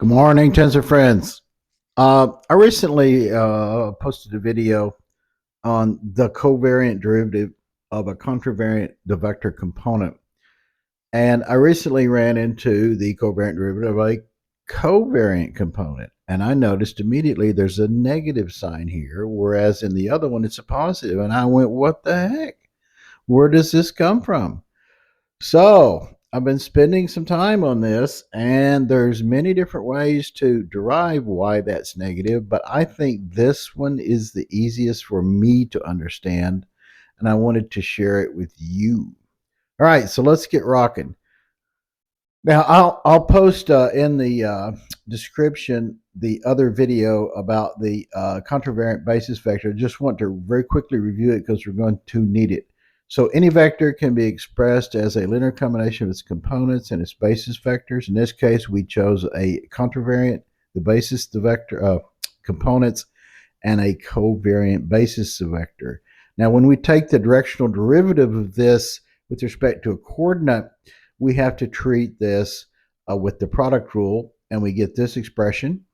Good morning, Tensor friends. I recently posted a video on the covariant derivative of a contravariant vector component. And I recently ran into the covariant derivative of a covariant component. And I noticed immediately there's a negative sign here, whereas in the other one it's a positive. And I went, what the heck? Where does this come from? So I've been spending some time on this, and there's many different ways to derive why that's negative, but I think this one is the easiest for me to understand, and I wanted to share it with you. All right, so let's get rocking. Now I'll post in the description the other video about the contravariant basis vector. Just want to very quickly review it because we're going to need it. So any vector can be expressed as a linear combination of its components and its basis vectors. In this case, we chose a contravariant, the basis, the vector components, and a covariant basis vector. Now, when we take the directional derivative of this with respect to a coordinate, we have to treat this with the product rule, and we get this expression.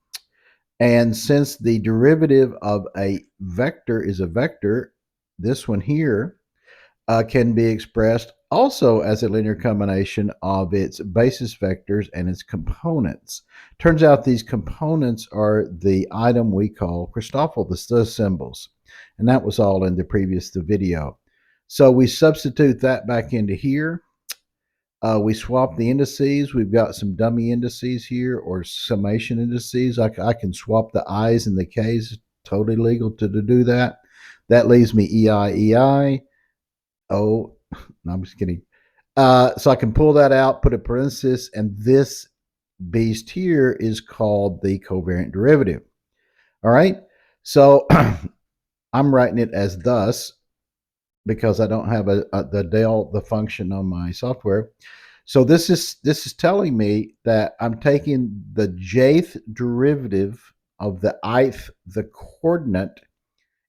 And since the derivative of a vector is a vector, this one here can be expressed also as a linear combination of its basis vectors and its components. Turns out these components are the item we call Christoffel, the symbols. And that was all in the previous video. So we substitute that back into here. We swap the indices. We've got some dummy indices here or summation indices. I can swap the i's and the k's. Totally legal to do that. That leaves me EI. Oh, no, I'm just kidding. So I can pull that out, put a parenthesis, and this beast here is called the covariant derivative. All right. So I'm writing it as thus because I don't have the function on my software. So this is telling me that I'm taking the jth derivative of the ith, the coordinate,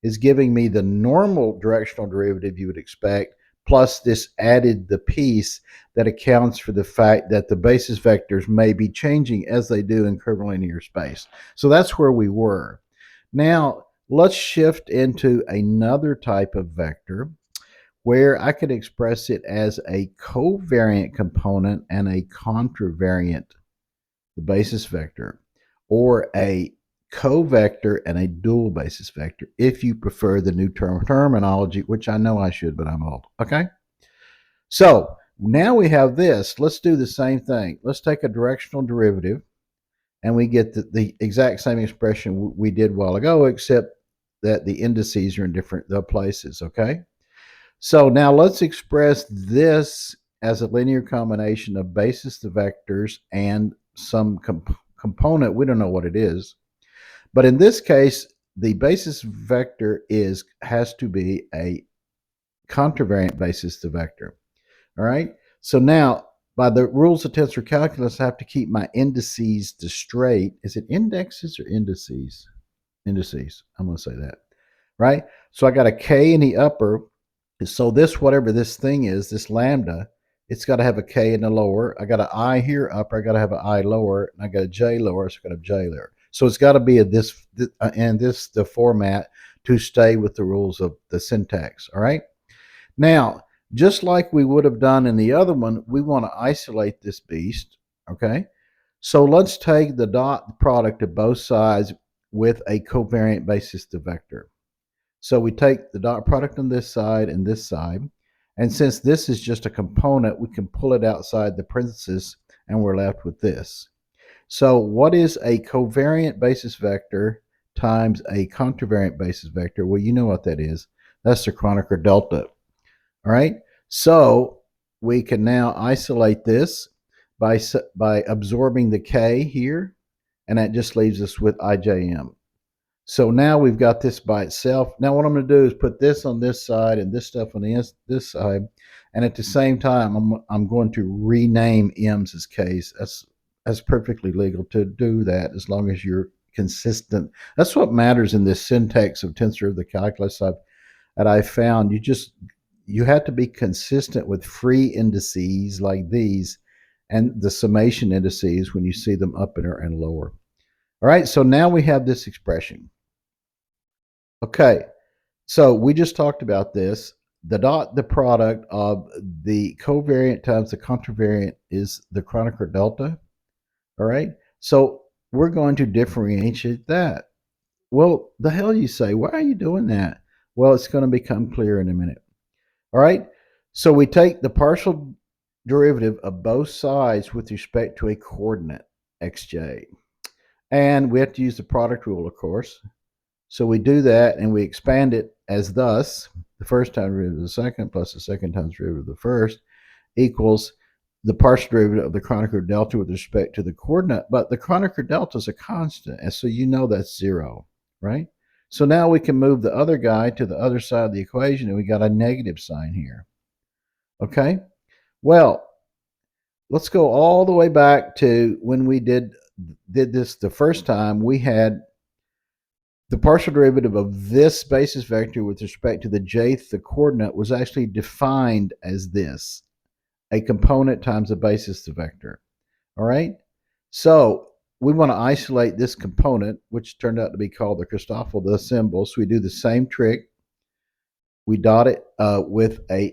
is giving me the normal directional derivative you would expect, plus this added the piece that accounts for the fact that the basis vectors may be changing as they do in curvilinear space. So that's where we were. Now, let's shift into another type of vector where I could express it as a covariant component and a contravariant, the basis vector, or a covector and a dual basis vector, if you prefer the new terminology, which I know I should, but I'm old. Okay? So now we have this. Let's do the same thing. Let's take a directional derivative, and we get the exact same expression we did a while ago, except that the indices are in different places. Okay? So now let's express this as a linear combination of basis to vectors and some component. We don't know what it is. But in this case, the basis vector has to be a contravariant basis to vector. All right. So now, by the rules of tensor calculus, I have to keep my indices to straight. Is it indexes or indices? Indices. I'm going to say that. Right. So I got a k in the upper. So this, whatever this thing is, this lambda, it's got to have a k in the lower. I got an I here upper. I got to have an I lower, and I got a j lower. So I got a j lower. So it's got to be the format to stay with the rules of the syntax. All right. Now, just like we would have done in the other one, we want to isolate this beast. Okay. So let's take the dot product of both sides with a covariant basis to vector. So we take the dot product on this side and this side. And since this is just a component, we can pull it outside the parenthesis and we're left with this. So what is a covariant basis vector times a contravariant basis vector? Well, you know what that is. That's the Kronecker delta. All right. So we can now isolate this by absorbing the k here. And that just leaves us with IJM. So now we've got this by itself. Now what I'm going to do is put this on this side and this stuff on this side. And at the same time, I'm going to rename m's as k's. That's perfectly legal to do that as long as you're consistent. That's what matters in this syntax of tensor of the calculus that I found. You have to be consistent with free indices like these, and the summation indices when you see them up and lower. All right, so now we have this expression. Okay, so we just talked about this. The product of the covariant times the contravariant is the Kronecker delta. All right, so we're going to differentiate that. Well, the hell you say, why are you doing that? Well, it's going to become clear in a minute. All right, so we take the partial derivative of both sides with respect to a coordinate, xj. And we have to use the product rule, of course. So we do that and we expand it as thus: the first time derivative of the second plus the second times derivative of the first equals the partial derivative of the Kronecker delta with respect to the coordinate. But the Kronecker delta is a constant, and so you know that's 0, right? So now we can move the other guy to the other side of the equation, and we got a negative sign here. Okay? Well, let's go all the way back to when we did this the first time. We had the partial derivative of this basis vector with respect to the jth, the coordinate, was actually defined as this: a component times the basis the vector. All right? So we want to isolate this component, which turned out to be called the Christoffel, the symbol. So we do the same trick. We dot it with a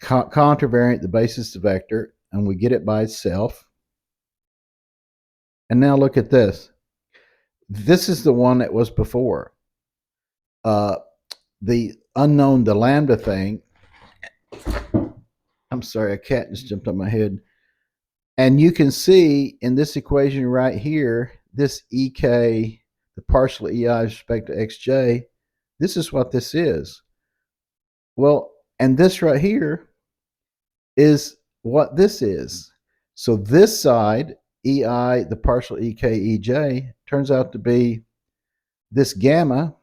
contravariant, the basis the vector, and we get it by itself. And now look at this. This is the one that was before. The unknown, the lambda thing. I'm sorry, a cat just jumped on my head. And you can see in this equation right here, this EK, the partial EI with respect to XJ, this is what this is. Well, and this right here is what this is. So this side, EI, the partial EK, EJ, turns out to be this gamma,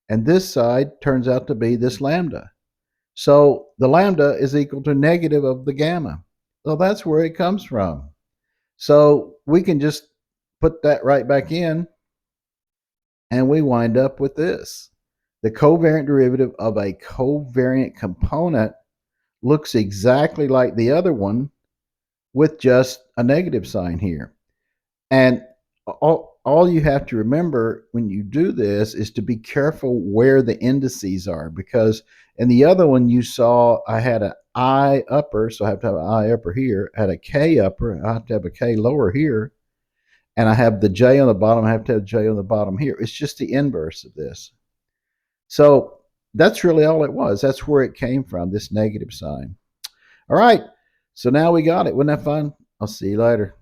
and this side turns out to be this lambda. So the lambda is equal to negative of the gamma. So that's where it comes from. So we can just put that right back in, and we wind up with this. The covariant derivative of a covariant component looks exactly like the other one with just a negative sign here. And all you have to remember when you do this is to be careful where the indices are, because in the other one you saw I had an I upper, so I have to have an I upper here. I had a K upper, I have to have a K lower here. And I have the J on the bottom, I have to have J on the bottom here. It's just the inverse of this. So that's really all it was. That's where it came from, this negative sign. All right, so now we got it. Wasn't that fun? I'll see you later.